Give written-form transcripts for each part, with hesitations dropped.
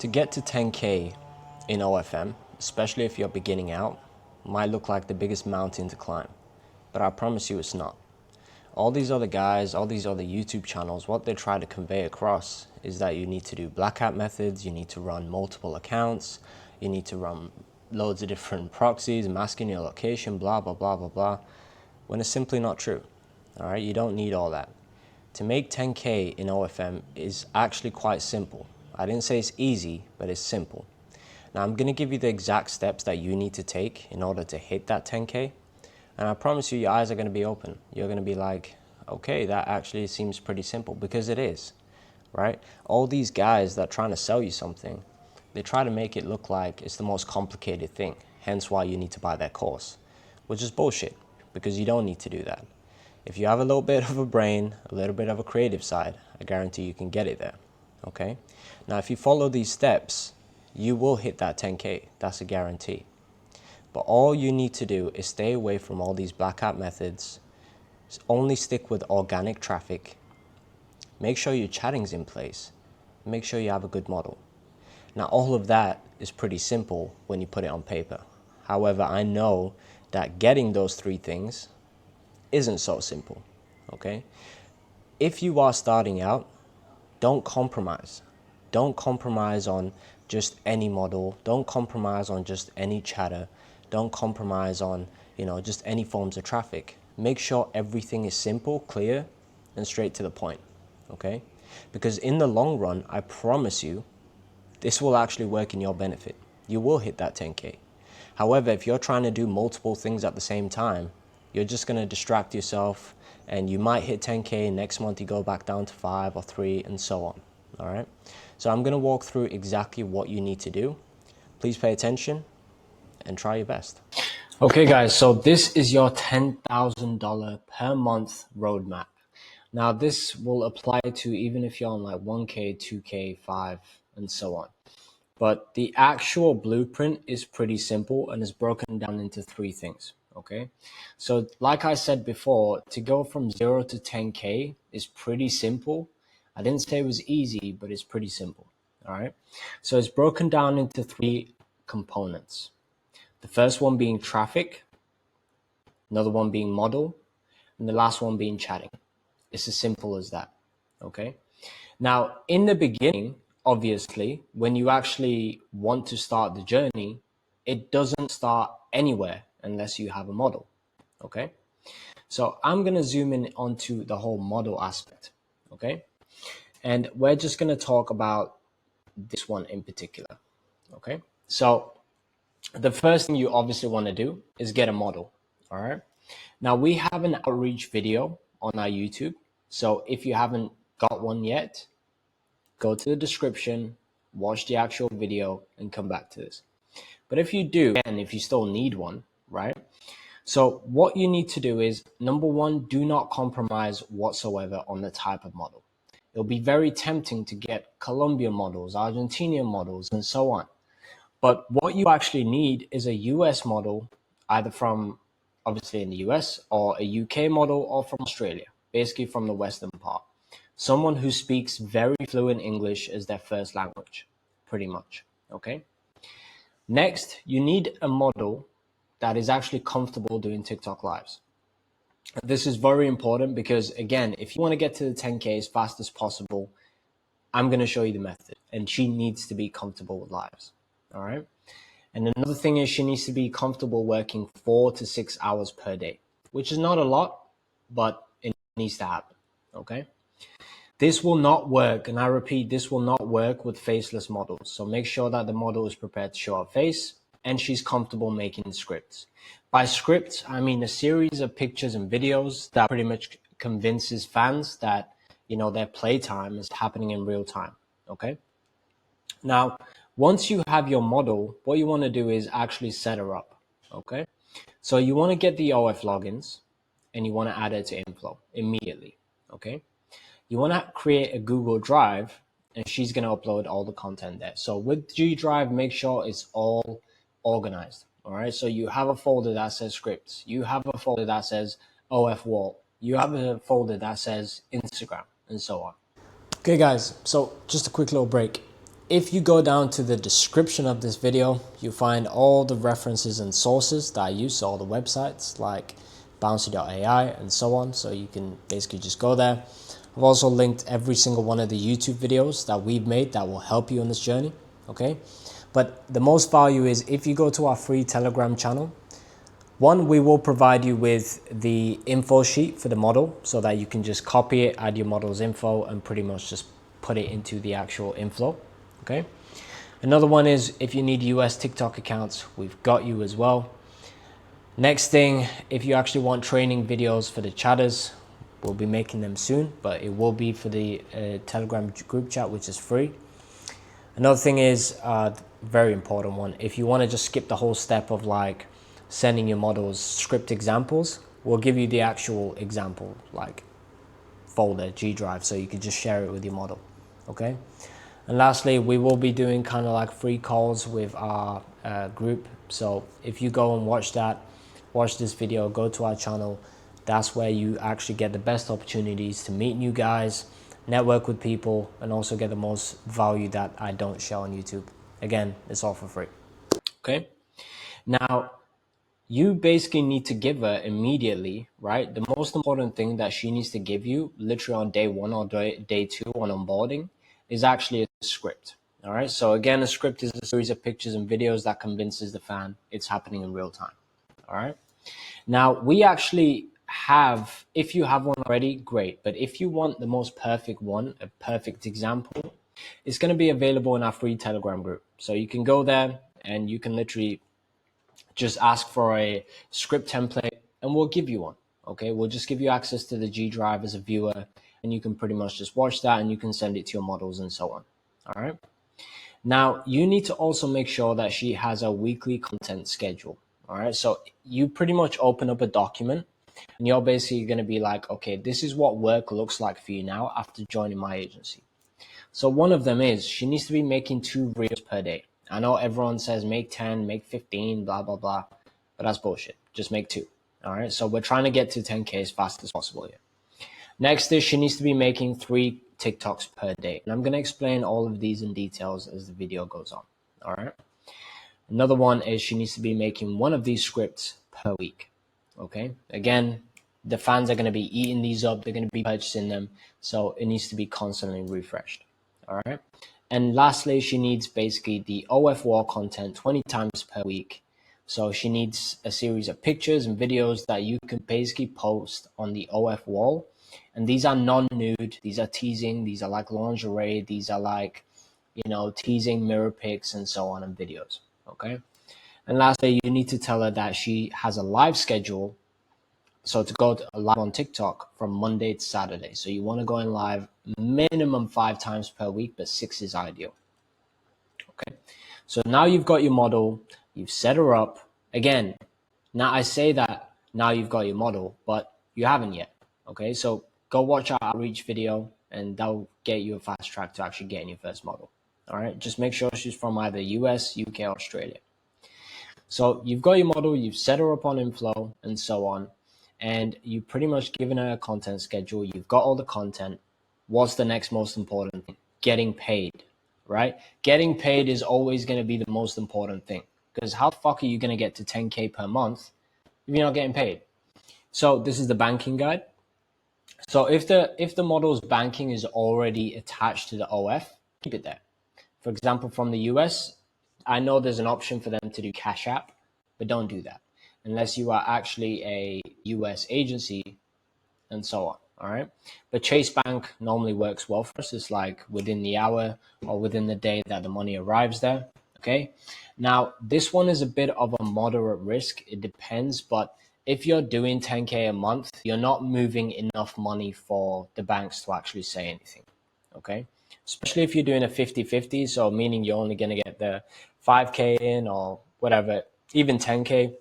To get to 10K in OFM, especially if you're beginning out, might look like the biggest mountain to climb, but I promise you it's not. All these other guys, all these other YouTube channels, what they try to convey across is that you need to do black hat methods, you need to run multiple accounts, you need to run loads of different proxies, masking your location, blah, blah, blah, blah, blah, when it's simply not true. All right, you don't need all that. To make 10K in OFM is actually quite simple. I didn't say it's easy, but it's simple. Now I'm gonna give you the exact steps that you need to take in order to hit that 10K. And I promise you, your eyes are gonna be open. You're gonna be like, okay, that actually seems pretty simple, because it is, right? All these guys that are trying to sell you something, they try to make it look like it's the most complicated thing, hence why you need to buy their course, which is bullshit, because you don't need to do that. If you have a little bit of a brain, a little bit of a creative side, I guarantee you can get it there, okay? Now, if you follow these steps, you will hit that 10K, that's a guarantee. But all you need to do is stay away from all these black hat methods, only stick with organic traffic, make sure your chatting's in place, make sure you have a good model. Now, all of that is pretty simple when you put it on paper. However, I know that getting those three things isn't so simple, okay? If you are starting out, don't compromise. Don't compromise on just any model. Don't compromise on just any chatter. Don't compromise on, just any forms of traffic. Make sure everything is simple, clear, and straight to the point, okay? Because in the long run, I promise you, this will actually work in your benefit. You will hit that 10K. However, if you're trying to do multiple things at the same time, you're just gonna distract yourself, and you might hit 10K, next month you go back down to 5 or 3, and so on, all right? So I'm gonna walk through exactly what you need to do. Please pay attention and try your best. Okay guys, so this is your $10,000 per month roadmap. Now this will apply to even if you're on like 1K, 2K, 5, and so on. But the actual blueprint is pretty simple and is broken down into 3 things, okay? So like I said before, to go from 0 to 10K is pretty simple. I didn't say it was easy, but it's pretty simple, all right? So it's broken down into 3 components. The first one being traffic, another one being model, and the last one being chatting. It's as simple as that, okay? Now, in the beginning, obviously, when you actually want to start the journey, it doesn't start anywhere unless you have a model, okay? So I'm gonna zoom in onto the whole model aspect, okay? And we're just gonna talk about this one in particular, okay? So the first thing you obviously wanna do is get a model, all right? Now we have an outreach video on our YouTube. So if you haven't got one yet, go to the description, watch the actual video, and come back to this. But if you do, and if you still need one, right? So what you need to do is, number one, do not compromise whatsoever on the type of model. It'll be very tempting to get Colombian models, Argentinian models, and so on. But what you actually need is a US model, either from, obviously in the US, or a UK model, or from Australia, basically from the Western part. Someone who speaks very fluent English as their first language, pretty much, okay? Next, you need a model that is actually comfortable doing TikTok lives. This is very important because, again, if you want to get to the 10K as fast as possible, I'm going to show you the method, and she needs to be comfortable with lives, all right? And another thing is she needs to be comfortable working 4 to 6 hours per day, which is not a lot, but it needs to happen, okay? This will not work, and I repeat, this will not work with faceless models. So make sure that the model is prepared to show her face and she's comfortable making scripts. By scripts, I mean a series of pictures and videos that pretty much convinces fans that, their playtime is happening in real time, okay? Now, once you have your model, what you want to do is actually set her up, okay? So you want to get the OF logins and you want to add it to Inflow immediately, okay? You want to create a Google Drive, and she's going to upload all the content there. So with Gdrive, make sure it's all organized, all right? So you have a folder that says scripts. You have a folder that says OF wall. You have a folder that says Instagram, and so on. Okay, guys, so just a quick little break. if you go down to the description of this video, you find all the references and sources that I use, so all the websites like bouncy.ai and so on, so you can basically just go there. I've also linked every single one of the YouTube videos that we've made that will help you on this journey, okay? But the most value is if you go to our free Telegram channel. One, we will provide you with the info sheet for the model so that you can just copy it, add your model's info, and pretty much just put it into the actual inflow, okay? Another one is if you need US TikTok accounts, we've got you as well. Next thing, if you actually want training videos for the chatters, we'll be making them soon, but it will be for the Telegram group chat, which is free. Another thing is, very important one, if you want to just skip the whole step of like sending your models script examples, we'll give you the actual example like folder, Gdrive, so you can just share it with your model, okay? And lastly, we will be doing kind of like free calls with our group. So if you go and watch this video, go to our channel, that's where you actually get the best opportunities to meet new guys, network with people, and also get the most value that I don't share on YouTube. Again, it's all for free, okay? Now, you basically need to give her immediately, right? The most important thing that she needs to give you literally on day one or day two on onboarding is actually a script, all right? So again, a script is a series of pictures and videos that convinces the fan it's happening in real time, all right? Now, we actually have, if you have one already, great. But if you want the most perfect one, a perfect example, it's going to be available in our free Telegram group. So you can go there and you can literally just ask for a script template and we'll give you one, okay? We'll just give you access to the Gdrive as a viewer and you can pretty much just watch that and you can send it to your models and so on, all right? Now, you need to also make sure that she has a weekly content schedule, all right? So you pretty much open up a document and you're basically going to be like, okay, this is what work looks like for you now after joining my agency. So one of them is she needs to be making 2 reels per day. I know everyone says make 10, make 15, blah, blah, blah, but that's bullshit. Just make 2, all right? So we're trying to get to 10K as fast as possible here. Next is she needs to be making 3 TikToks per day. And I'm going to explain all of these in details as the video goes on, all right? Another one is she needs to be making 1 of these scripts per week, okay? Again, the fans are going to be eating these up. They're going to be purchasing them. So it needs to be constantly refreshed, all right? And lastly, she needs basically the OF wall content 20 times per week. So she needs a series of pictures and videos that you can basically post on the OF wall. And these are non-nude, these are teasing, these are like lingerie, these are like, you know, teasing mirror pics and so on and videos, okay? And lastly, you need to tell her that she has a live schedule. So to go live on TikTok from Monday to Saturday. So you want to go in live minimum 5 times per week, but 6 is ideal. Okay. So now you've got your model, you've set her up. Again, now I say that now you've got your model, but you haven't yet. Okay. So go watch our outreach video and that'll get you a fast track to actually getting your first model. All right. Just make sure she's from either US, UK, or Australia. So you've got your model, you've set her up on inflow and so on. And you pretty much given her a content schedule. You've got all the content. What's the next most important thing? Getting paid, right? Getting paid is always going to be the most important thing because how the fuck are you going to get to 10K per month if you're not getting paid? So this is the banking guide. So if the model's banking is already attached to the OF, keep it there. For example, from the US, I know there's an option for them to do Cash App, but don't do that unless you are actually a US agency and so on, all right? But Chase Bank normally works well for us. It's like within the hour or within the day that the money arrives there, okay? Now, this one is a bit of a moderate risk. It depends, but if you're doing 10K a month, you're not moving enough money for the banks to actually say anything, okay? Especially if you're doing a 50-50, so meaning you're only going to get the 5K in or whatever, even 10K.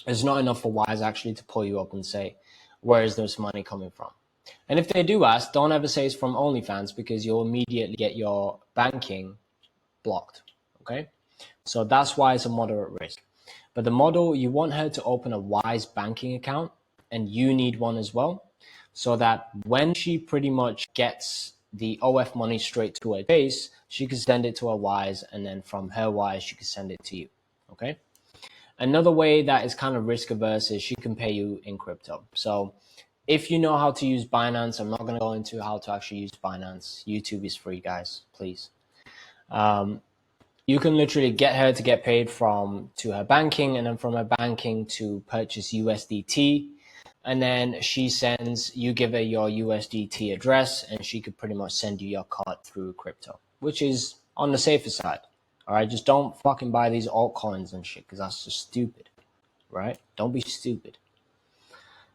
It's not enough for Wise actually to pull you up and say, where is this money coming from? And if they do ask, don't ever say it's from OnlyFans because you'll immediately get your banking blocked, okay? So that's why it's a moderate risk. But the model, you want her to open a Wise banking account and you need one as well so that when she pretty much gets the OF money straight to her Chase, she could send it to her wires, and then from her wires, she could send it to you. Okay. Another way that is kind of risk averse is she can pay you in crypto. So if you know how to use Binance, I'm not going to go into how to actually use Binance. YouTube is free, guys, please. You can literally get her to get paid to her banking, and then from her banking to purchase USDT. And then you give her your USDT address, and she could pretty much send you your card through crypto, which is on the safer side. All right, just don't fucking buy these altcoins and shit, because that's just stupid, right? Don't be stupid.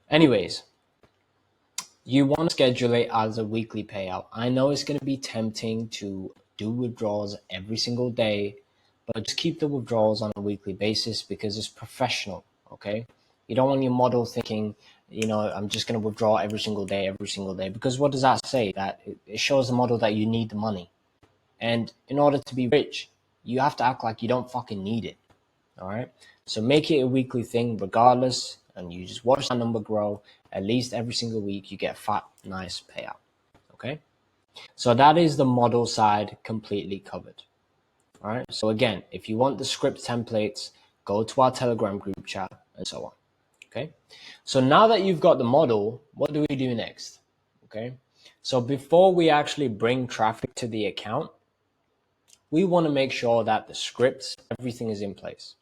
Anyways, you want to schedule it as a weekly payout. I know it's going to be tempting to do withdrawals every single day, but just keep the withdrawals on a weekly basis because it's professional, okay? You don't want your model thinking, I'm just going to withdraw every single day, because what does that say? That it shows the model that you need the money. And in order to be rich, you have to act like you don't fucking need it, all right? So make it a weekly thing regardless, and you just watch that number grow. At least every single week, you get a fat, nice payout, okay? So that is the model side completely covered. All right. So again, if you want the script templates, go to our Telegram group chat and so on. Okay. So now that you've got the model, what do we do next? Okay. So before we actually bring traffic to the account, we want to make sure that the scripts, everything is in place.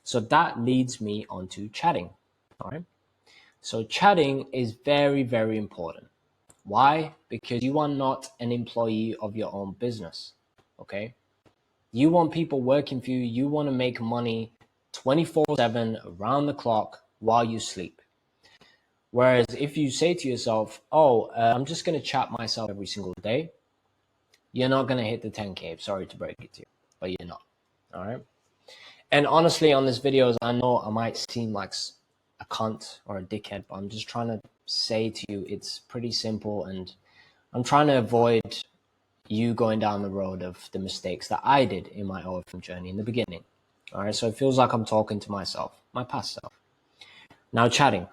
So that leads me onto chatting. All right. So chatting is very, very important. Why? Because you are not an employee of your own business. Okay. You want people working for you. You want to make money 24/7 around the clock while you sleep. Whereas if you say to yourself, I'm just going to chat myself every single day, you're not going to hit the 10K. Sorry to break it to you, but you're not. All right. And honestly, on this video, I know I might seem like a cunt or a dickhead, but I'm just trying to say to you, it's pretty simple. And I'm trying to avoid you going down the road of the mistakes that I did in my OFM journey in the beginning. All right, so it feels like I'm talking to myself, my past self. Now chatting.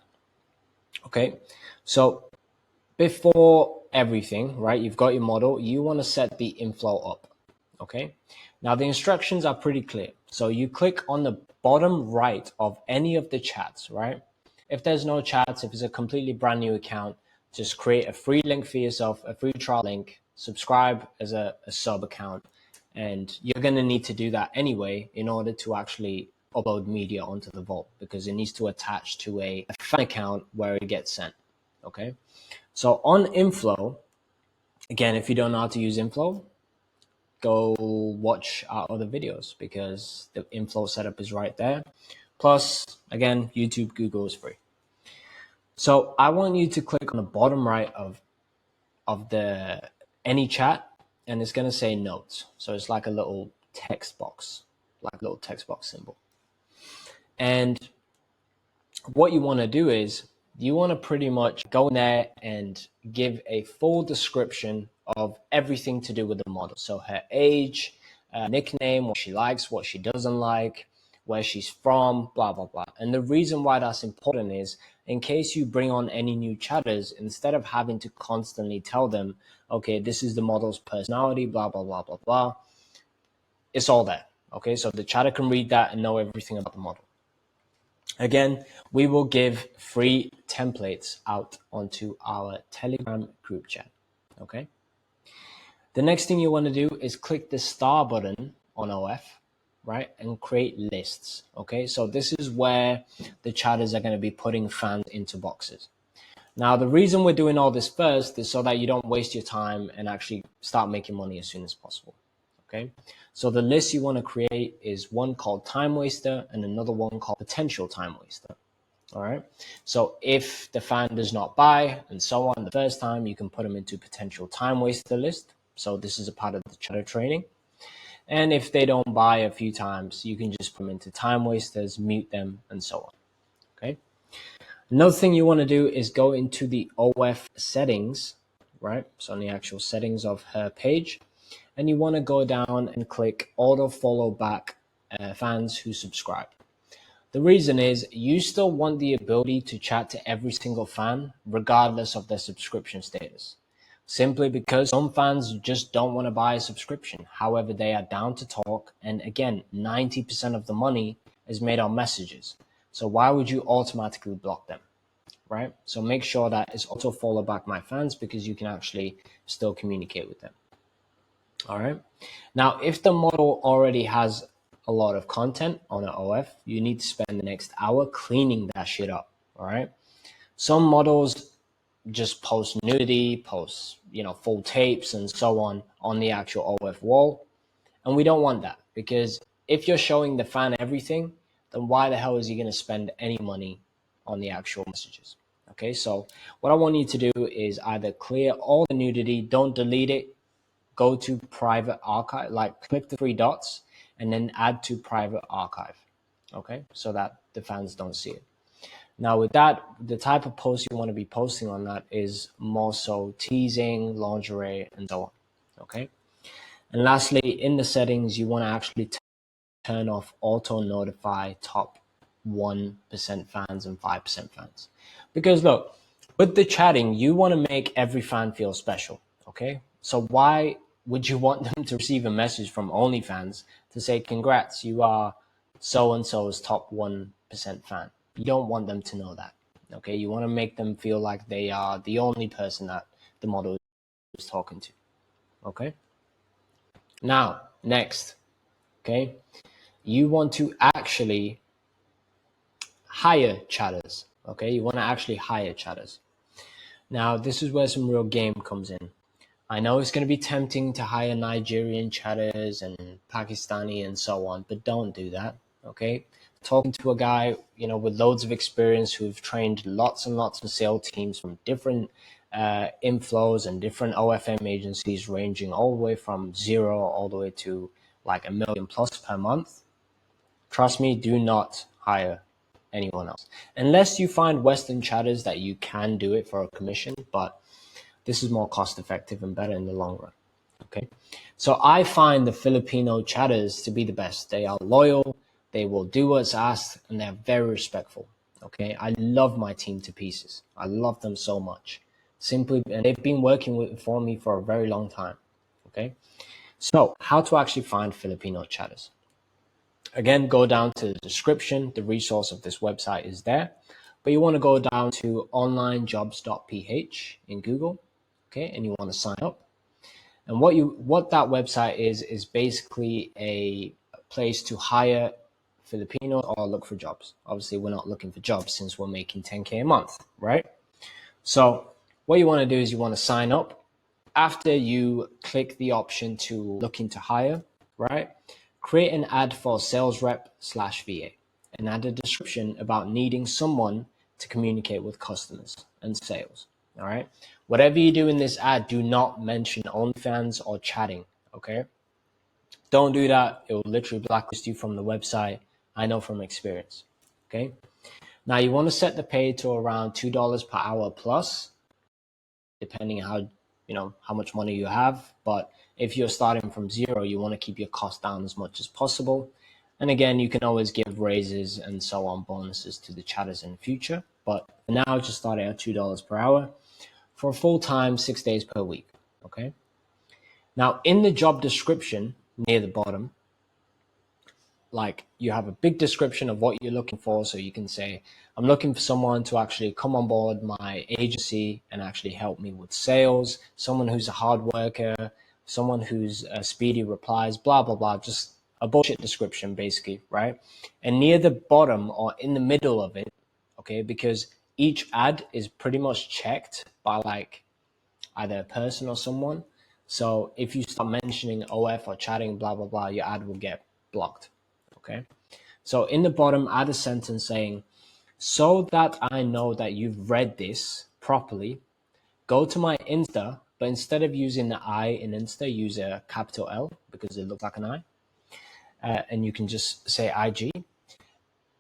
Okay, so before everything, right, you've got your model, you want to set the inflow up. Okay, now the instructions are pretty clear. So you click on the bottom right of any of the chats, right? If there's no chats, if it's a completely brand new account, just create a free link for yourself, a free trial link, subscribe as a sub account, and you're going to need to do that anyway in order to actually upload media onto the vault, because it needs to attach to a fan account where it gets sent. Okay, so on inflow, again, if you don't know how to use inflow, go watch our other videos because the inflow setup is right there. Plus, again, YouTube, Google is free. So I want you to click on the bottom right of any chat, and it's going to say notes. So it's like a little text box, symbol. And what you want to do is you want to pretty much go in there and give a full description of everything to do with the model. So her age, nickname, what she likes, what she doesn't like, where she's from, blah, blah, blah. And the reason why that's important is in case you bring on any new chatters, instead of having to constantly tell them, okay, this is the model's personality, blah, blah, blah, blah, blah, it's all there. Okay, so the chatter can read that and know everything about the model. Again, we will give free templates out onto our Telegram group chat. Okay. The next thing you want to do is click the star button on OF, right, and create lists. Okay, so this is where the chatters are going to be putting fans into boxes. Now, the reason we're doing all this first is so that you don't waste your time and actually start making money as soon as possible. Okay, so the list you want to create is one called time waster and another one called potential time waster. All right, so if the fan does not buy and so on the first time, you can put them into potential time waster list. So this is a part of the chatter training. And if they don't buy a few times, you can just put them into time wasters, mute them, and so on. Okay. Another thing you want to do is go into the OF settings, right? So on the actual settings of her page, and you want to go down and click auto follow back fans who subscribe. The reason is you still want the ability to chat to every single fan regardless of their subscription status. simply because some fans just don't want to buy a subscription. However, they are down to talk. And again, 90% of the money is made on messages. So why would you automatically block them, right? So make sure that it's auto follow back my fans, because you can actually still communicate with them. All right. Now, if the model already has a lot of content on an OF, you need to spend the next hour cleaning that shit up. All right. Some models just post nudity, post, full tapes and so on the actual OF wall. And we don't want that, because if you're showing the fan everything, then why the hell is he going to spend any money on the actual messages? Okay, so what I want you to do is either clear all the nudity, don't delete it, go to private archive, like click the three dots and then add to private archive. Okay, so that the fans don't see it. Now with that, the type of post you want to be posting on that is more so teasing, lingerie, and so on. Okay. And lastly, in the settings, you want to actually turn off auto notify top 1% fans and 5% fans. Because look, with the chatting, you want to make every fan feel special. Okay. So why would you want them to receive a message from OnlyFans to say, congrats, you are so and so's top 1% fan? You don't want them to know that. Okay. You want to make them feel like they are the only person that the model is talking to. Okay. Now, next, okay, you want to actually hire chatters. Okay, you want to actually hire chatters. Now, this is where some real game comes in. I know it's going to be tempting to hire Nigerian chatters and Pakistani and so on, but don't do that. Okay, talking to a guy, with loads of experience, who've trained lots and lots of sales teams from different inflows and different OFM agencies, ranging all the way from 0 all the way to like $1 million plus per month. Trust me, do not hire anyone else unless you find Western chatters that you can do it for a commission, but this is more cost effective and better in the long run. Okay, so I find the Filipino chatters to be the best. They are loyal, they will do what's asked, and they're very respectful. Okay, I love my team to pieces. I love them so much. And they've been working for me for a very long time. Okay, so how to actually find Filipino chatters? Again, go down to the description. The resource of this website is there, but you want to go down to onlinejobs.ph in Google. Okay, and you want to sign up. And what that website is basically a place to hire Filipinos or look for jobs. Obviously, we're not looking for jobs since we're making 10K a month, right? So what you want to do is you want to sign up. After you click the option to looking to hire, right? Create an ad for sales rep/VA and add a description about needing someone to communicate with customers and sales. All right. Whatever you do in this ad, do not mention OnlyFans or chatting. Okay. Don't do that. It will literally blacklist you from the website. I know from experience. Okay. Now you want to set the pay to around $2 per hour plus, depending on how much money you have. But if you're starting from 0, you want to keep your cost down as much as possible. And again, you can always give raises and so on, bonuses to the chatters in the future. But for now, just start at $2 per hour for full time, 6 days per week. Okay. Now, in the job description near the bottom, like you have a big description of what you're looking for. So you can say, I'm looking for someone to actually come on board my agency and actually help me with sales, someone who's a hard worker, someone who's speedy replies, blah, blah, blah. Just a bullshit description, basically, right? And near the bottom or in the middle of it, okay, because each ad is pretty much checked by like either a person or someone. So if you start mentioning OF or chatting, blah, blah, blah, your ad will get blocked. Okay. So in the bottom, add a sentence saying, so that I know that you've read this properly, go to my Insta, but instead of using the I in Insta, use a capital L because it looks like an I. And you can just say IG.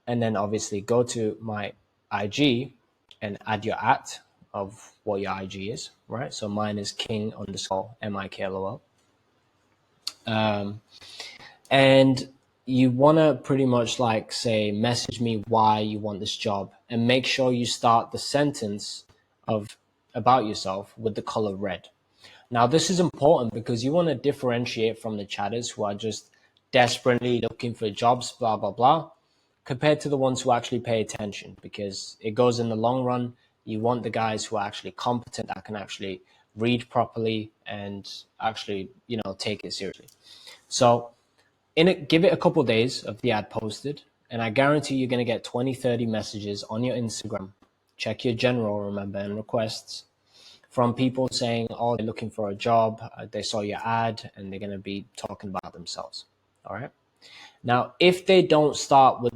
And then obviously go to my IG and add your @ of what your IG is, right? So mine is king_MIKLOL. And you want to pretty much like say, message me why you want this job, and make sure you start the sentence of about yourself with the color red. Now, this is important because you want to differentiate from the chatters who are just desperately looking for jobs, blah, blah, blah, compared to the ones who actually pay attention, because it goes in the long run. You want the guys who are actually competent, that can actually read properly and actually, take it seriously. So give it a couple of days of the ad posted, and I guarantee you're going to get 20, 30 messages on your Instagram. Check your general, remember, and requests from people saying, oh, they're looking for a job, they saw your ad, and they're going to be talking about themselves. All right. Now, if they don't start with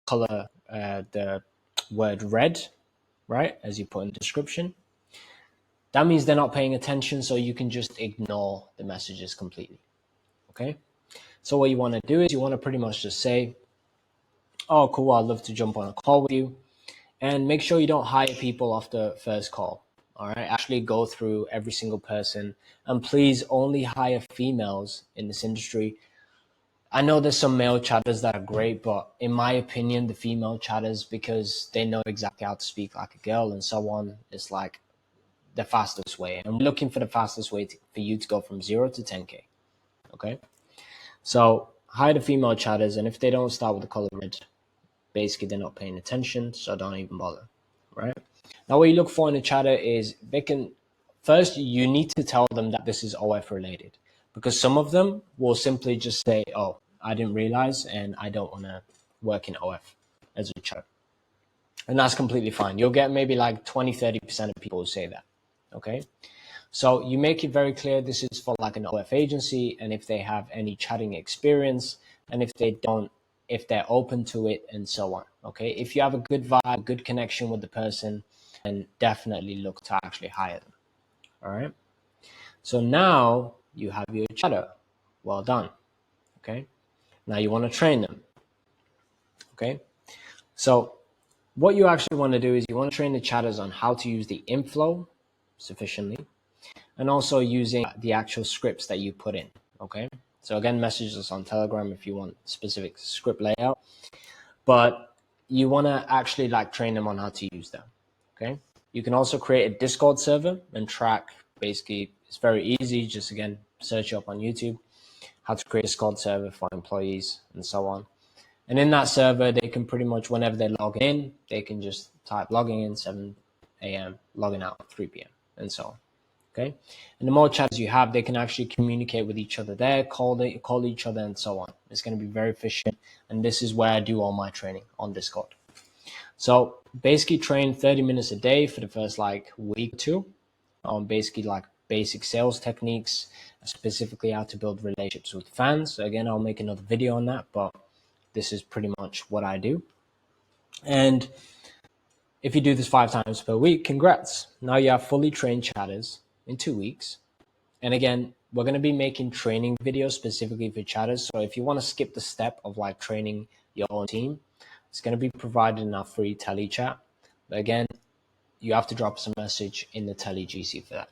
color, the word red, right, as you put in the description, that means they're not paying attention, so you can just ignore the messages completely. Okay. So what you want to do is you want to pretty much just say, oh, cool, I'd love to jump on a call with you. And make sure you don't hire people off the first call. All right. Actually go through every single person, and please only hire females in this industry. I know there's some male chatters that are great, but in my opinion, the female chatters, because they know exactly how to speak like a girl and so on, it's like the fastest way. And we're looking for the fastest way for you to go from 0 to 10K. Okay. So hire the female chatters, and if they don't start with the color red, basically they're not paying attention, so don't even bother, right? Now, what you look for in a chatter is first, you need to tell them that this is OF related, because some of them will simply just say, oh, I didn't realize and I don't want to work in OF as a chatter. And that's completely fine. You'll get maybe like 20, 30% of people who say that, okay? So you make it very clear this is for like an OF agency, and if they have any chatting experience, and if they don't, if they're open to it, and so on. Okay. If you have a good vibe, good connection with the person, then definitely look to actually hire them. All right. So now you have your chatter. Well done. Okay. Now you want to train them. Okay. So what you actually want to do is you want to train the chatters on how to use the inflow sufficiently, and also using the actual scripts that you put in. Okay. So again, message us on Telegram if you want specific script layout, but you want to actually like train them on how to use them. Okay. You can also create a Discord server and track. Basically, it's very easy. Just again, search up on YouTube how to create a Discord server for employees and so on. And in that server, they can pretty much, whenever they log in, they can just type logging in 7 a.m., logging out 3 p.m., and so on. Okay. And the more chats you have, they can actually communicate with each other there, call each other, and so on. It's going to be very efficient. And this is where I do all my training, on Discord. So basically train 30 minutes a day for the first like week or two on basically like basic sales techniques, specifically how to build relationships with fans. So again, I'll make another video on that, but this is pretty much what I do. And if you do this 5 times per week, congrats. Now you have fully trained chatters in 2 weeks. And again, we're going to be making training videos specifically for chatters. So if you want to skip the step of like training your own team, it's going to be provided in our free tele chat. But again, you have to drop us a message in the tele GC for that.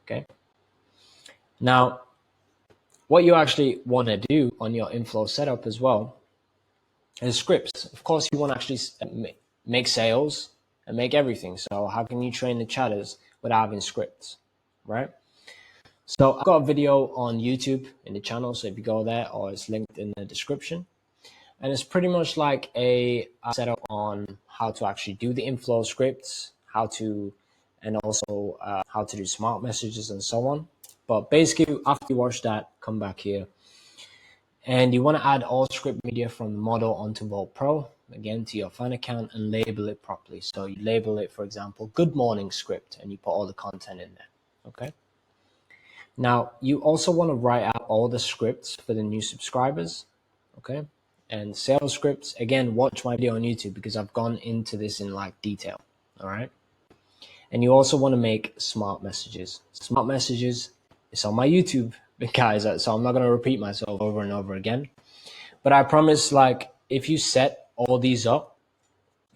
Okay. Now, what you actually want to do on your inflow setup as well is scripts. Of course, you want to actually make sales and make everything. So how can you train the chatters without having scripts, right? So I've got a video on YouTube in the channel. So if you go there, or it's linked in the description, and it's pretty much like a setup on how to actually do the inflow scripts, and also how to do smart messages and so on. But basically, after you watch that, come back here. And you want to add all script media from the model onto Vault Pro, again, to your fan account, and label it properly. So you label it, for example, good morning script, and you put all the content in there. Okay. Now, you also want to write out all the scripts for the new subscribers. Okay. And sales scripts, again, watch my video on YouTube because I've gone into this in like detail. All right. And you also want to make smart messages. Smart messages is on my YouTube, guys. So I'm not going to repeat myself over and over again. But I promise, like, if you set all these up,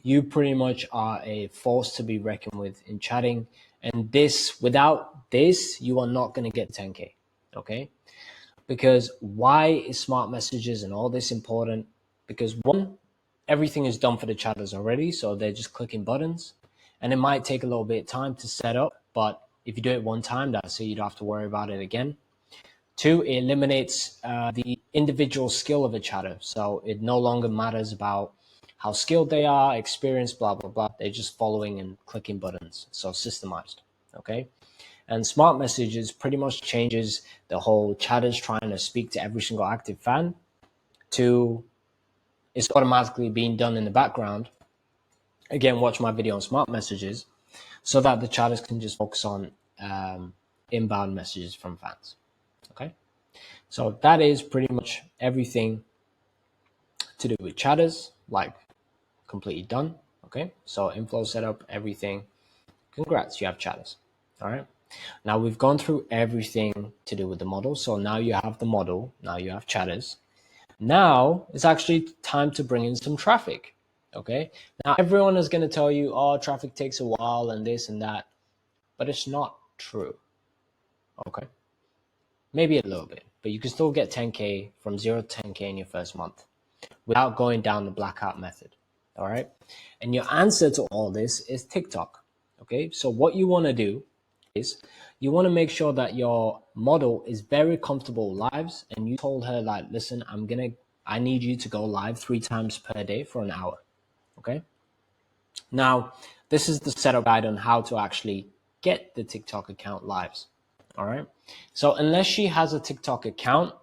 you pretty much are a force to be reckoned with in chatting. And without this, you are not going to get 10K. Okay. Because why is smart messages and all this important? Because one, everything is done for the chatters already. So they're just clicking buttons. And it might take a little bit of time to set up, but If you do it one time, that's it, you don't have to worry about it again. 2, it eliminates the individual skill of a chatter. So it no longer matters about how skilled they are, experience, blah, blah, blah. They're just following and clicking buttons. So systemized, okay? And smart messages pretty much changes the whole chatters trying to speak to every single active fan to it's automatically being done in the background. Again, watch my video on smart messages so that the chatters can just focus on inbound messages from fans, okay? So that is pretty much everything to do with chatters, like completely done, okay? So inflow setup, everything. Congrats, you have chatters, all right? Now we've gone through everything to do with the model. So now you have the model, now you have chatters. Now it's actually time to bring in some traffic, okay? Now everyone is gonna tell you, oh, traffic takes a while and this and that, but it's not true, okay? Maybe a little bit, but you can still get 10K from 0 to 10K in your first month without going down the blackout method, all right? And your answer to all this is TikTok, okay? So what you wanna do is you wanna make sure that your model is very comfortable lives, and you told her like, listen, I need you to go live 3 times per day for an hour, okay? Now, this is the setup guide on how to actually get the TikTok account lives, all right? So unless she has a TikTok account,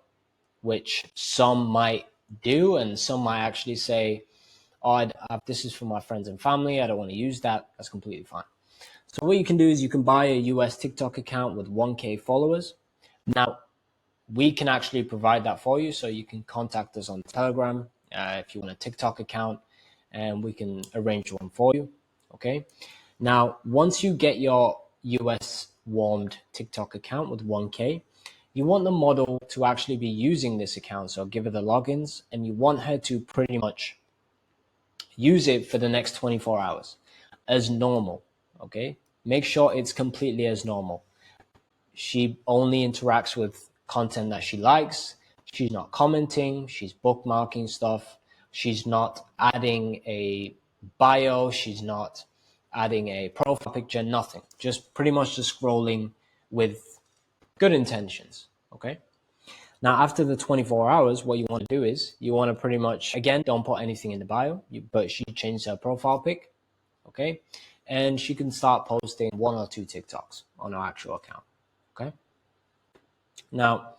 which some might do, and some might actually say, oh, this is for my friends and family, I don't want to use that, that's completely fine. So what you can do is you can buy a US TikTok account with 1K followers. Now, we can actually provide that for you, so you can contact us on Telegram if you want a TikTok account, and we can arrange one for you, okay? Now, once you get your US warmed TikTok account with 1K, you want the model to actually be using this account. So give her the logins, and you want her to pretty much use it for the next 24 hours as normal, okay? Make sure it's completely as normal. She only interacts with content that she likes. She's not commenting. She's bookmarking stuff. She's not adding a bio. She's not adding a profile picture, nothing. Just pretty much just scrolling with good intentions, okay? Now, after the 24 hours, what you want to do is you want to pretty much, again, don't put anything in the bio, but she changed her profile pic, okay? And she can start posting 1 or 2 TikToks on her actual account, okay? Now,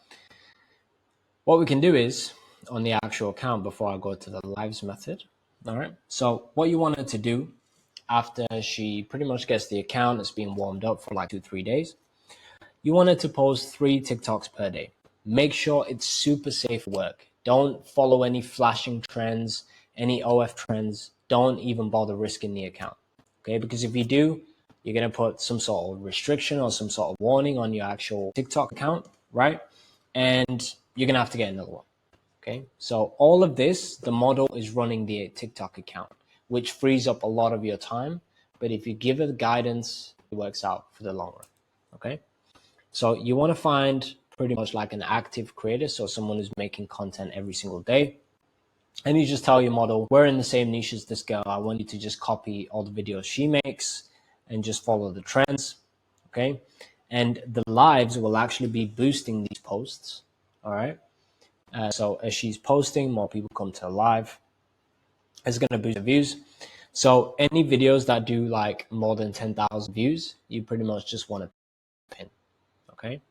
what we can do is on the actual account before I go to the lives method, all right? So what you want her to do after she pretty much gets the account, it's been warmed up for like 2-3 days, you want her to post 3 TikToks per day. Make sure it's super safe work. Don't follow any flashing trends, any OF trends. Don't even bother risking the account, okay? Because if you do, you're gonna put some sort of restriction or some sort of warning on your actual TikTok account, right? And you're gonna have to get another one, okay? So all of this, the model is running the TikTok account, which frees up a lot of your time. But if you give it guidance, it works out for the long run, okay? So you want to find pretty much like an active creator, so someone who's making content every single day. And you just tell your model, we're in the same niche as this girl. I want you to just copy all the videos she makes and just follow the trends, okay? And the lives will actually be boosting these posts, all right? So as she's posting, more people come to her live. It's going to boost the views. So any videos that do like more than 10,000 views, you pretty much just want to pin, okay?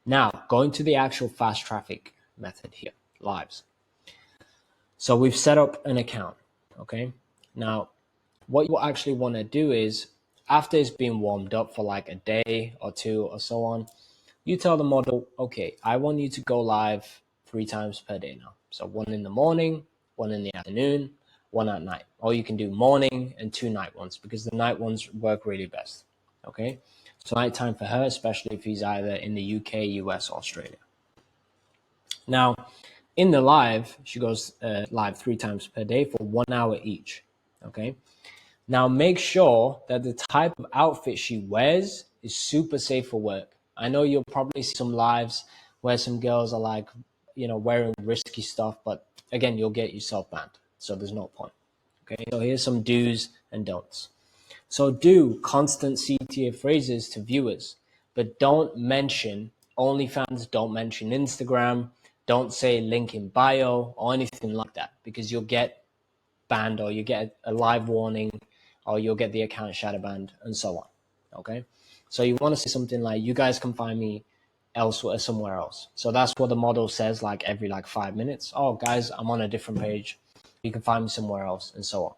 Now, going to the actual fast traffic method here, lives. So we've set up an account, okay? Now, what you actually want to do is, after it's been warmed up for like a day or 2 or so on, you tell the model, okay, I want you to go live 3 times per day now. So 1 in the morning, 1 in the afternoon, 1 at night. Or you can do morning and 2 night ones, because the night ones work really best, okay? So nighttime for her, especially if he's either in the UK, US, Australia. Now, in the live, she goes live 3 times per day for 1 hour each, okay? Now, make sure that the type of outfit she wears is super safe for work. I know you'll probably see some lives where some girls are like, wearing risky stuff, but again, you'll get yourself banned. So there's no point, okay? So here's some do's and don'ts. So do constant C-tier phrases to viewers. but don't mention OnlyFans, don't mention Instagram, don't say link in bio or anything like that, because you'll get banned, or you get a live warning, or you'll get the account shadow banned, and so on. Okay, so you want to say something like, you guys can find me elsewhere, somewhere else. So that's what the model says, like every 5 minutes. Oh guys, I'm on a different page, you can find me somewhere else, and so on.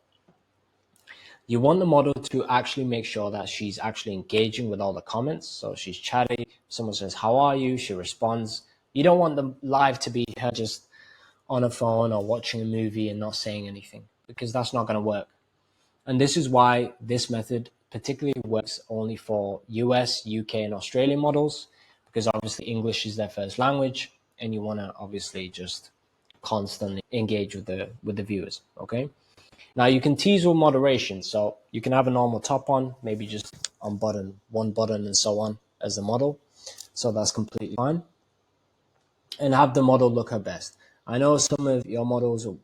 You want the model to actually make sure that she's actually engaging with all the comments. So she's chatting, someone says, how are you? She responds. You don't want the live to be her just on a phone or watching a movie and not saying anything, because that's not going to work. And this is why this method particularly works only for US, UK, and Australian models, because obviously English is their first language, and you want to obviously just constantly engage with the viewers. Okay. Now you can tease with moderation, so you can have a normal top on, maybe just on one button and so on as the model. So that's completely fine. And have the model look her best. I know some of your models will,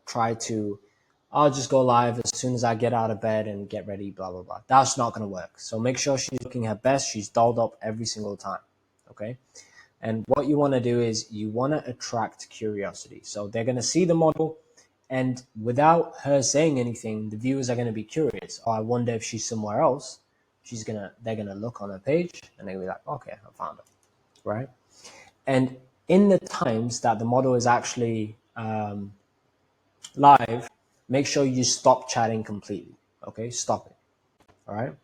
try to, I'll just go live as soon as I get out of bed and get ready, blah, blah, blah. That's not going to work. So make sure she's looking her best. She's dolled up every single time. Okay. And what you want to do is you want to attract curiosity. So they're going to see the model, and without her saying anything, the viewers are going to be curious. Oh, I wonder if she's somewhere else. They're going to look on her page, and they'll be like, okay, I found her, right? And in the times that the model is actually live, make sure you stop chatting completely. Okay, stop it. All right.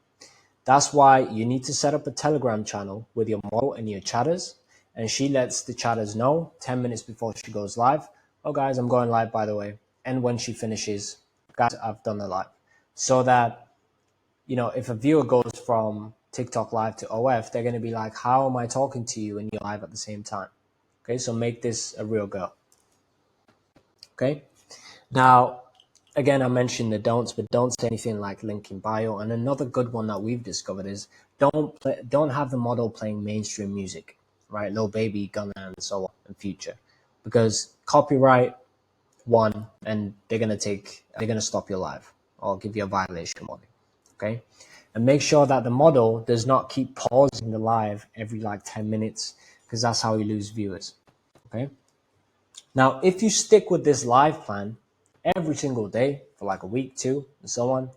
That's why you need to set up a Telegram channel with your model and your chatters, and she lets the chatters know 10 minutes before she goes live. Oh, guys, I'm going live, by the way. And when she finishes, guys, I've done the live. So that, if a viewer goes from TikTok live to OF, they're going to be like, how am I talking to you and you're live at the same time? Okay, so make this a real girl. Okay. Now, again, I mentioned the don'ts, but don't say anything like link in bio. And another good one that we've discovered is don't have the model playing mainstream music, right? Lil Baby, Gunna, and so on in future, because copyright one, and they're gonna stop your live or give you a violation warning. Okay, and make sure that the model does not keep pausing the live every 10 minutes, because that's how you lose viewers. Okay. Now, if you stick with this live plan every single day for a week, two, and so on,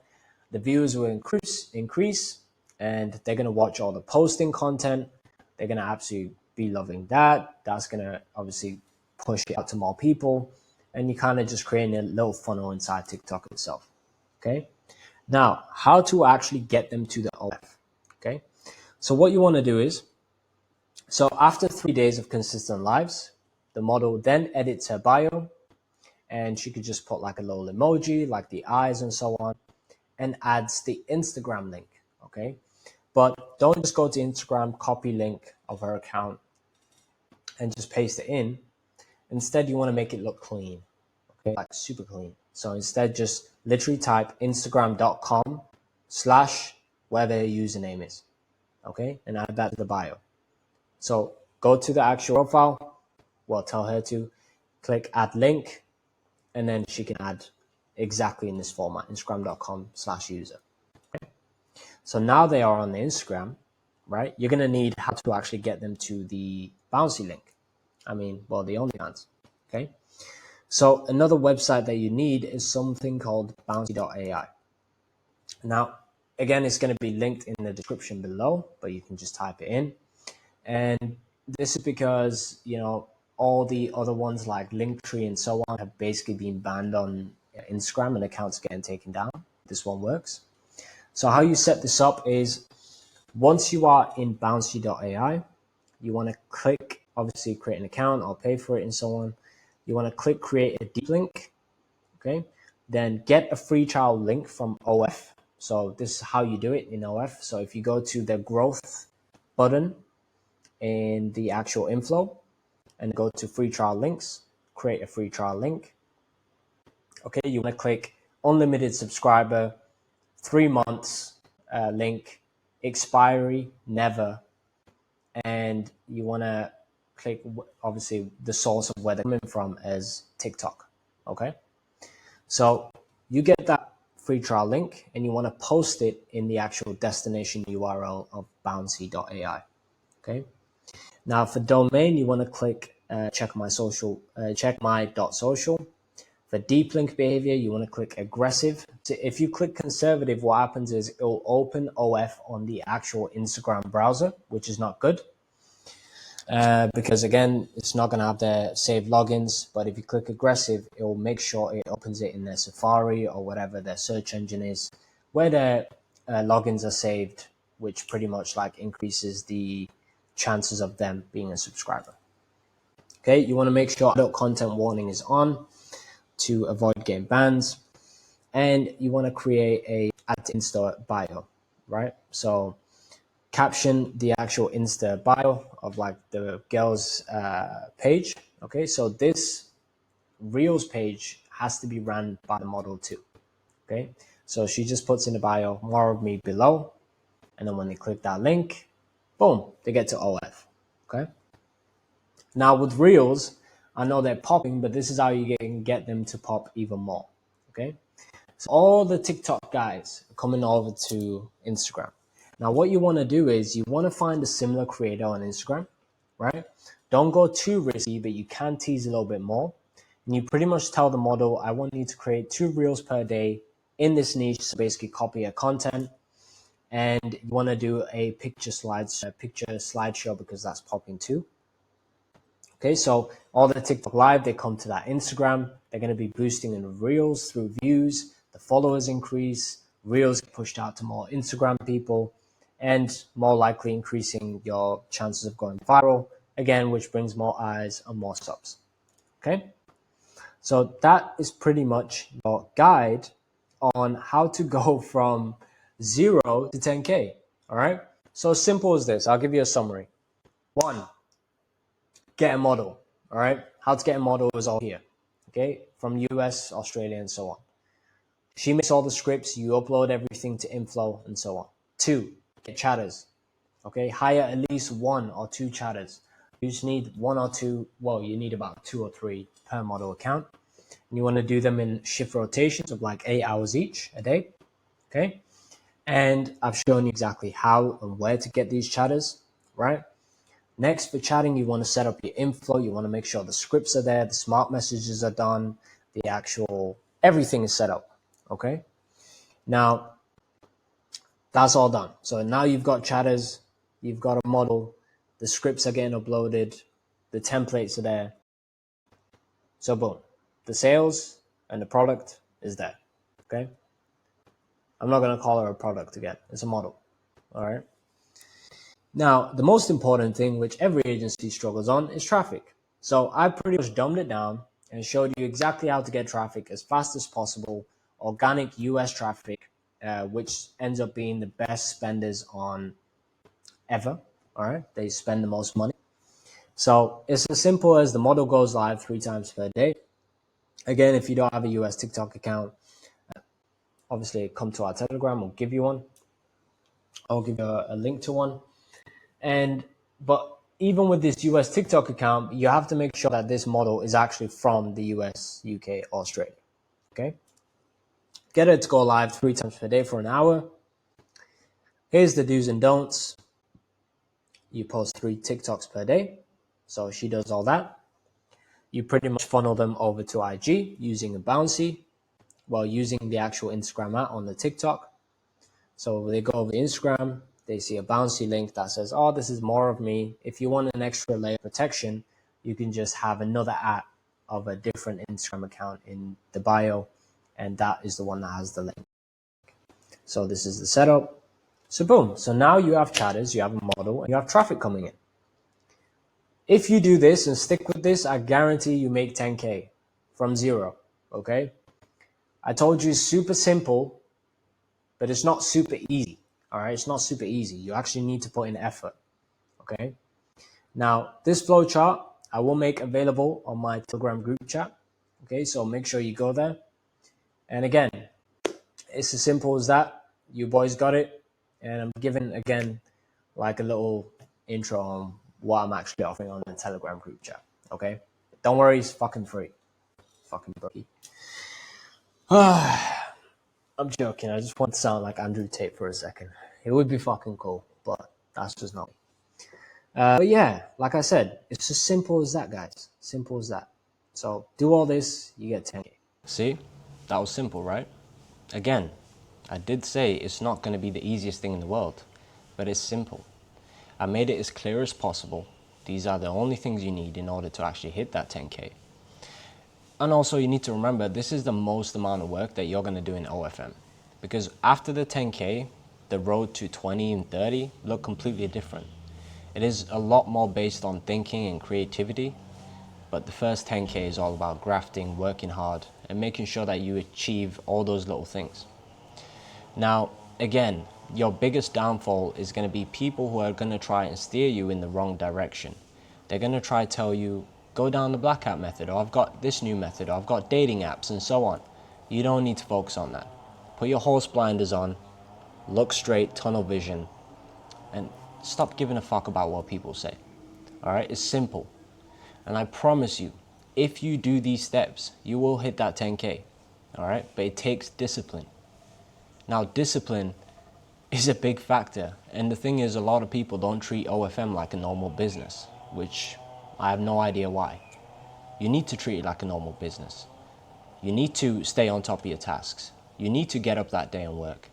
the views will increase, and they're going to watch all the posting content. They're going to absolutely be loving that. That's going to obviously push it out to more people, and you kind of just creating a little funnel inside TikTok itself. Okay. Now, how to actually get them to the OF. Okay. So what you want to do is, so after 3 days of consistent lives, the model then edits her bio, and she could just put a little emoji, like the eyes and so on, and adds the Instagram link. Okay. But don't just go to Instagram, copy link of her account, and just paste it in. Instead, you want to make it look clean. Okay. Super clean. So instead, just literally type instagram.com/ whatever your username is. Okay. And add that to the bio. So go to the actual profile. Well, tell her to click add link, and then she can add exactly in this format, instagram.com/user. Okay. So now they are on the Instagram, right? You're going to need how to actually get them to the bouncy link. The OnlyFans. Okay. So another website that you need is something called bouncy.ai. Now, again, it's going to be linked in the description below, but you can just type it in. And this is because, all the other ones like Linktree and so on have basically been banned on Instagram, and accounts getting taken down. This one works. So how you set this up is, once you are in bouncy.ai, you want to click, obviously create an account or pay for it and so on. You want to click create a deep link. Okay. Then get a free trial link from OF. So this is how you do it in OF. So if you go to the growth button in the actual inflow and go to free trial links, create a free trial link. Okay, you want to click unlimited subscriber, 3 months link, expiry, never. And you want to click, obviously, the source of where they're coming from as TikTok. Okay, so you get that free trial link, and you want to post it in the actual destination URL of bouncy.ai. Okay. Now for domain, you want to click check my dot social. For deep link behavior, you want to click aggressive. So if you click conservative, what happens is it will open OF on the actual Instagram browser, which is not good. Because again, it's not going to have their saved logins. But if you click aggressive, it will make sure it opens it in their Safari or whatever their search engine is, where their logins are saved, which pretty much like increases the chances of them being a subscriber. Okay, you want to make sure adult content warning is on to avoid getting bans, and you want to create a at Insta bio, right? So caption the actual Insta bio of like the girl's page. Okay, so this Reels page has to be ran by the model too. Okay, so she just puts in the bio, more of me below, and then when they click that link, boom, they get to OF. Okay, now with Reels, I know they're popping, but this is how you can get them to pop even more. Okay, so all the TikTok guys are coming over to Instagram. Now, what you want to do is you want to find a similar creator on Instagram, right? Don't go too risky, but you can tease a little bit more. And you pretty much tell the model, I want you to create 2 reels per day in this niche. So basically copy a content. And you want to do a picture slideshow because that's popping too. Okay, so all the TikTok live, they come to that Instagram. They're going to be boosting in reels through views. The followers increase. Reels get pushed out to more Instagram people, and more likely increasing your chances of going viral, again, which brings more eyes and more subs. Okay, so that is pretty much your guide on how to go from 0 to 10K. All right, so simple as this. I'll give you a summary. 1, get a model. All right, how to get a model is all here. Okay, from US, Australia, and so on. She makes all the scripts, you upload everything to Inflow, and so on. 2, get chatters. Okay, hire at least 1 or 2 chatters. You just need 1 or 2, well, you need about 2 or 3 per model account. And you want to do them in shift rotations of like 8 hours each a day. Okay, and I've shown you exactly how and where to get these chatters, right? Next, for chatting, you want to set up your inflow. You want to make sure the scripts are there, the smart messages are done, the actual everything is set up. Okay, now that's all done. So now you've got chatters, you've got a model, the scripts are getting uploaded, the templates are there. So boom, the sales and the product is there. Okay, I'm not going to call her a product again. It's a model. All right. Now, the most important thing, which every agency struggles on, is traffic. So I pretty much dumbed it down and showed you exactly how to get traffic as fast as possible, organic US traffic, which ends up being the best spenders on ever. All right, they spend the most money. So it's as simple as the model goes live 3 times per day. Again, if you don't have a US TikTok account, obviously come to our Telegram, we'll give you one. I'll give you a link to one. But even with this US TikTok account, you have to make sure that this model is actually from the US, UK, Australia. Okay. Get it to go live 3 times per day for an hour. Here's the do's and don'ts. You post 3 TikToks per day. So she does all that. You pretty much funnel them over to IG using a bouncy while using the actual Instagram app on the TikTok. So they go over to Instagram, they see a bouncy link that says, oh, this is more of me. If you want an extra layer of protection, you can just have another app of a different Instagram account in the bio, and that is the one that has the link. So this is the setup. So boom. So now you have chatters, you have a model, and you have traffic coming in. If you do this and stick with this, I guarantee you make 10K from 0, okay? I told you it's super simple, but it's not super easy. All right, it's not super easy. You actually need to put in effort. Okay. Now, this flowchart I will make available on my Telegram group chat. Okay, so make sure you go there. And again, it's as simple as that. You boys got it. And I'm giving again like a little intro on what I'm actually offering on the Telegram group chat. Okay, don't worry, it's fucking free. Fucking brokey. I'm joking. I just want to sound like Andrew Tate for a second. It would be fucking cool, but that's just not me. But yeah, like I said, it's as simple as that, guys. Simple as that. So do all this, you get 10K. See, that was simple, right? Again, I did say it's not going to be the easiest thing in the world, but it's simple. I made it as clear as possible. These are the only things you need in order to actually hit that 10K. And also you need to remember, this is the most amount of work that you're going to do in OFM. Because after the 10K, the road to 20 and 30 look completely different. It is a lot more based on thinking and creativity, but the first 10K is all about grafting, working hard, and making sure that you achieve all those little things. Now, again, your biggest downfall is going to be people who are going to try and steer you in the wrong direction. They're going to try to tell you, go down the black hat method, or I've got this new method, or I've got dating apps, and so on. You don't need to focus on that. Put your horse blinders on, look straight, tunnel vision, and stop giving a fuck about what people say. All right, it's simple. And I promise you, if you do these steps, you will hit that 10K. All right, but it takes discipline. Now, discipline is a big factor. And the thing is, a lot of people don't treat OFM like a normal business, which I have no idea why. You need to treat it like a normal business. You need to stay on top of your tasks. You need to get up that day and work.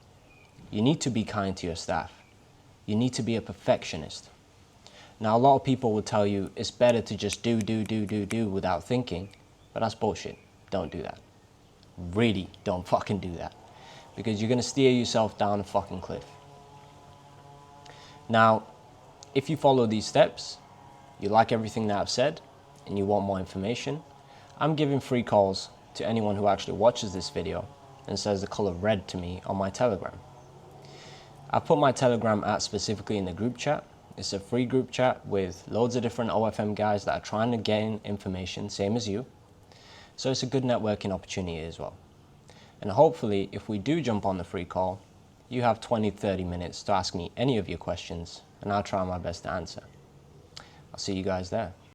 You need to be kind to your staff. You need to be a perfectionist. Now, a lot of people will tell you it's better to just do without thinking, but that's bullshit. Don't do that. Really, don't fucking do that. Because you're gonna steer yourself down a fucking cliff. Now, if you follow these steps, you like everything that I've said, and you want more information, I'm giving free calls to anyone who actually watches this video and says the color red to me on my Telegram. I've put my Telegram at specifically in the group chat. It's a free group chat with loads of different OFM guys that are trying to gain information, same as you. So it's a good networking opportunity as well. And hopefully, if we do jump on the free call, you have 20-30 minutes to ask me any of your questions, and I'll try my best to answer. I'll see you guys there.